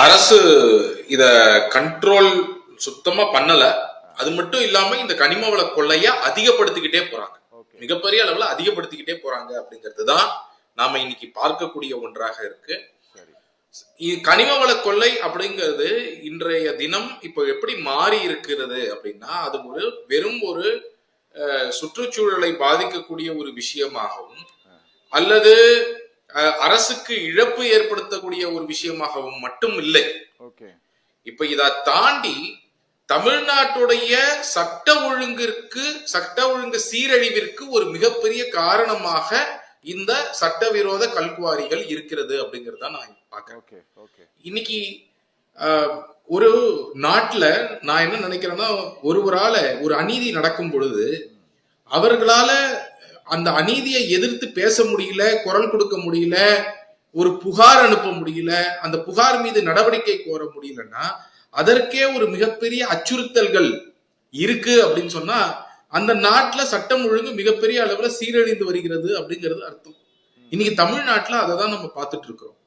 அரசு இத கண்ட்ரோல் சுத்தமா பண்ணல. அது மட்டும் இல்லாம இந்த கனிம வள கொள்ளைய அதிகப்படுத்திக்கிட்டே போறாங்க. மிகப்பெரிய அளவுல அதிகப்படுத்திக்கிட்டே போறாங்க அப்படிங்கிறது தான் நாம இன்னைக்கு பார்க்கக்கூடிய ஒன்றாக இருக்கு. கனிம வள கொள்ளை அப்படிங்கிறது இன்றைய தினம் இப்போ எப்படி மாறி இருக்கிறது அப்படின்னா, அது ஒரு வெறும் ஒரு சுற்றுச்சூழலை பாதிக்கக்கூடிய ஒரு விஷயமாகவும் அல்லது அரசுக்கு இழப்பு ஏற்படுத்தக்கூடிய ஒரு விஷயமாகவும் மட்டும் இல்லை. இப்ப இதை தாண்டி தமிழ்நாட்டுடைய சட்ட ஒழுங்கு சீரழிவிற்கு ஒரு மிகப்பெரிய காரணமாக இந்த சட்டவிரோத கல்குவாரிகள் இருக்கிறது அப்படிங்கறத நான் பாக்குறேன். இன்னைக்கு ஒரு நாட்டுல நான் என்ன நினைக்கிறேன்னா, ஒருவரால ஒரு அநீதி நடக்கும் பொழுது அவர்களால அந்த அநீதியை எதிர்த்து பேச முடியல, குரல் கொடுக்க முடியல, ஒரு புகார் அனுப்ப முடியல, அந்த புகார் மீது நடவடிக்கை கோர முடியலன்னா அதற்கே ஒரு மிகப்பெரிய அச்சுறுத்தல்கள் இருக்கு அப்படின்னு சொன்னா அந்த நாட்டுல சட்டம் ஒழுங்கு மிகப்பெரிய அளவுல சீரழிந்து வருகிறது அப்படிங்கிறது அர்த்தம். இன்னைக்கு தமிழ்நாட்டுல அதை தான் நம்ம பார்த்துட்டு இருக்கிறோம்.